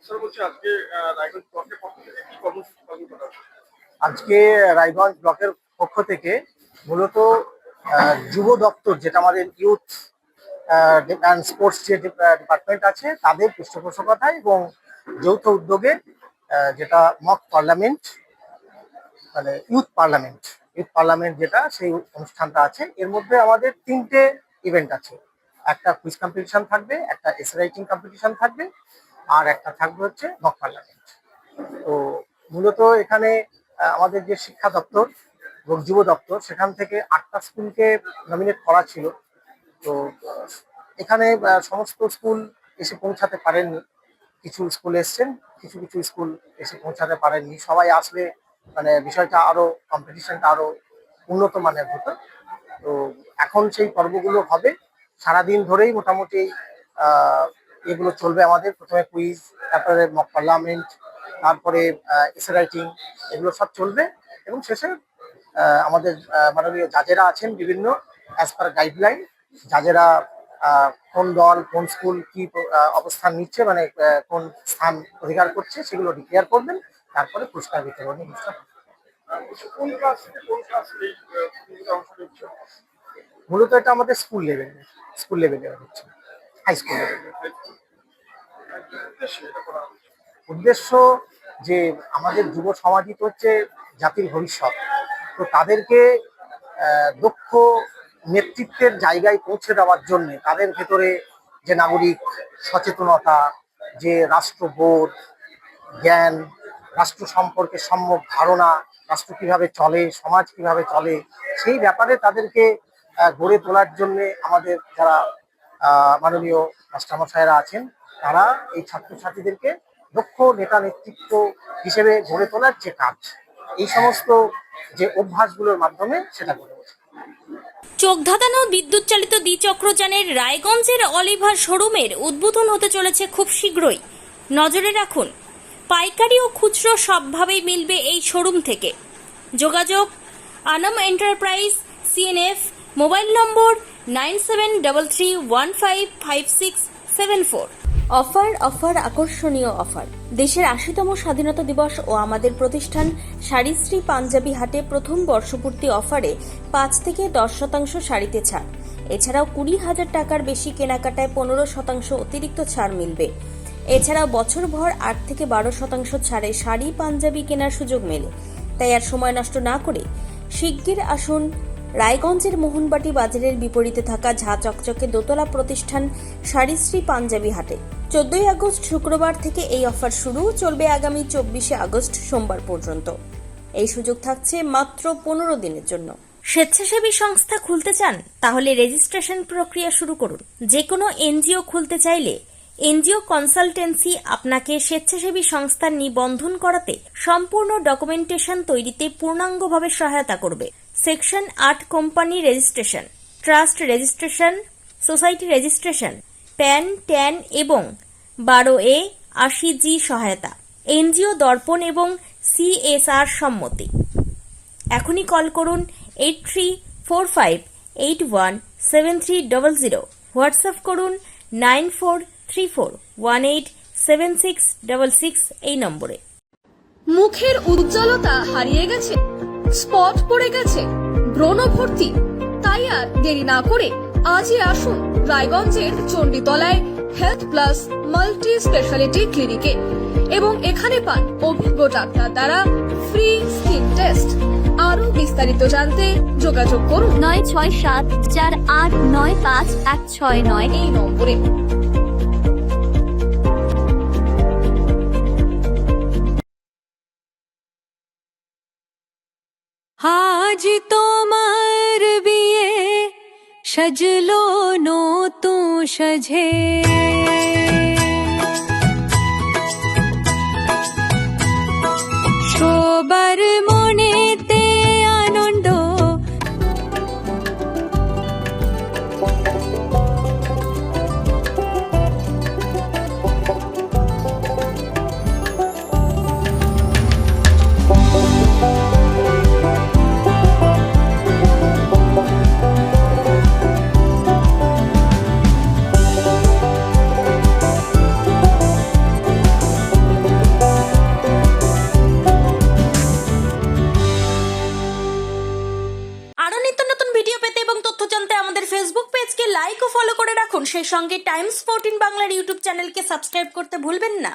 Sir বলছি আজকে রায়গঞ্জ ব্লকের পক্ষ থেকে কি কর্মসূচি পালন করা হচ্ছে? আজকে রায়গঞ্জ ব্লকের পক্ষ থেকে মূলত যুব দপ্তর, যেটা আমাদের ইউথ অ্যান্ড স্পোর্টস যে ডিপার্টমেন্ট আছে, তাদের পৃষ্ঠপোষকতায় এবং যৌথ উদ্যোগে যেটা মক পার্লামেন্ট, মানে ইউথ পার্লামেন্ট যেটা সেই অনুষ্ঠানটা আছে। এর মধ্যে আমাদের 3টে ইভেন্ট আছে। একটা কুইজ কম্পিটিশন থাকবে, একটা এসে রাইটিং কম্পিটিশন থাকবে, আর একটা থাকবে হচ্ছে মক পার্লামেন্ট। তো মূলত এখানে আমাদের যে শিক্ষা দপ্তর এবং যুব দপ্তর, সেখান থেকে 8টা স্কুলকে নমিনেট করা ছিল। তো এখানে সমস্ত স্কুল এসে পৌঁছাতে পারেননি। কিছু স্কুল এসছেন, কিছু কিছু স্কুল এসে পৌঁছাতে পারেননি। সবাই আসলে মানে বিষয়টা আরো, কম্পিটিশনটা আরো উন্নত মানের হতো। তো এখন সেই পর্বগুলো হবে সারাদিন ধরেই। মোটামুটি এগুলো চলবে আমাদের। প্রথমে কুইজ, তারপরে মক পার্লামেন্ট, তারপরে এসে রাইটিং, এগুলো সব চলবে। এবং শেষে আমাদের মাননীয় জাজেরা আছেন বিভিন্ন অ্যাজ পার গাইডলাইন। জাজেরা কোন দল, কোন স্কুল কি অবস্থান নিচ্ছে, মানে কোন স্থান অধিকার করছে, সেগুলো ডিক্লেয়ার করবেন। তারপরে পুরস্কার বিতরণ অনুষ্ঠান। বলছি কোন ক্লাস থেকে কোন ক্লাস এই প্রতিযোগিতায় অংশ নিচ্ছে? মূলত এটা আমাদের স্কুল লেভেলে হচ্ছে, হাই স্কুল লেভেলে। কি উদ্দেশ্যে এটা করা হচ্ছে? উদ্দেশ্য যে আমাদের যুব সমাজই তো হচ্ছে জাতির ভবিষ্যৎ। তো তাদেরকে দক্ষ নেতৃত্বের জায়গায় পৌঁছে দেওয়ার জন্য তাদের ভেতরে যে নাগরিক সচেতনতা, যে রাষ্ট্রবোধ, জ্ঞান, রাষ্ট্র সম্পর্কে সম্যক ধারণা, রাষ্ট্র কিভাবে চলে, সমাজ কিভাবে চলে, সেই ব্যাপারে তাদেরকে গড়ে তোলার জন্য আমাদের যারা মাননীয় মাস্টারমশাইরা আছেন, তারা এই ছাত্রছাত্রীদেরকে দক্ষ নেতা নেতৃত্ব হিসেবে গড়ে তোলার যে কাজ, এই সমস্ত যে অভ্যাসগুলোর মাধ্যমে সেটা করে ওঠে। চোখ ধাঁধানো বিদ্যুৎ চালিত দ্বিচক্রযানের রায়গঞ্জের অলিভার শোরুমের উদ্বোধন হতে চলেছে খুব শীঘ্রই। নজরে রাখুন, পাইকারি ও খুচরো সবভাবেই মিলবে এই শোরুম থেকে। যোগাযোগ আনাম এন্টারপ্রাইজ, সিএনএফ, মোবাইল নম্বর 9733155674। অফার আকর্ষণীয় অফার। দেশের 80তম স্বাধীনতা দিবস ও আমাদের প্রতিষ্ঠান শাড়িশ্রী পাঞ্জাবি হাটে প্রথম বর্ষপূর্তি অফারে 5 থেকে 10% শাড়িতে ছাড়। এছাড়াও 20,000 টাকার বেশি কেনাকাটায় 15% অতিরিক্ত ছাড় মিলবে। এছাড়াও বছরভর 8 থেকে 12% ছাড়ে শাড়ি পাঞ্জাবি কেনার সুযোগ মেলে। তাই আর সময় নষ্ট না করে শিগগির আসুন রায়গঞ্জের মোহনবাটি বাজারের বিপরীতে থাকা ঝা চকচকে দোতলা প্রতিষ্ঠান শাড়িশ্রী পাঞ্জাবি হাটে। 14 আগস্ট শুক্রবার থেকে এই অফার শুরু, চলবে আগামী 24 আগস্ট সোমবার পর্যন্ত। এই সুযোগ থাকছে মাত্র 15 দিনের জন্য। স্বেচ্ছাসেবী সংস্থা খুলতে চান? তাহলে রেজিস্ট্রেশন প্রক্রিয়া শুরু করুন। যে কোনো এনজিও খুলতে চাইলে এনজিও কনসালটেন্সি আপনাকে স্বেচ্ছাসেবী সংস্থার নিবন্ধন করাতে, সম্পূর্ণ ডকুমেন্টেশন তৈরিতে পূর্ণাঙ্গভাবে সহায়তা করবে। Section 8 company registration, trust registration, society registration, pan, tan এবং 12A 80G সহায়তা, এনজিও দর্পণ এবং CSR সম্মতি। এখনই কল করুন 8345817300, হোয়াটসঅ্যাপ করুন 9434187666 এই নম্বরে। মুখের উজ্জ্বলতা হারিয়ে গেছে, স্পট পড়ে গেছে, ব্রণ ভর্তি, তাই আর দেরি না করে আজই আসুন রায়গঞ্জের চণ্ডীতলায় হেলথ প্লাস মাল্টি স্পেশালিটি ক্লিনিকে এবং এখানে পান অভিজ্ঞ ডাক্তার দ্বারা ফ্রি স্কিন টেস্ট। আরো বিস্তারিত জানতে যোগাযোগ করুন 9674895169 এই নম্বরে। আজ তোমার বিয়ে সাজলো নতুন সাজে, সবার মনেতে আনন্দ, ফেসবুক পেজকে লাইক ও ফলো করে রাখুন, সেই সঙ্গে টাইমস 14 বাংলার ইউটিউব চ্যানেলকে সাবস্ক্রাইব করতে ভুলবেন না।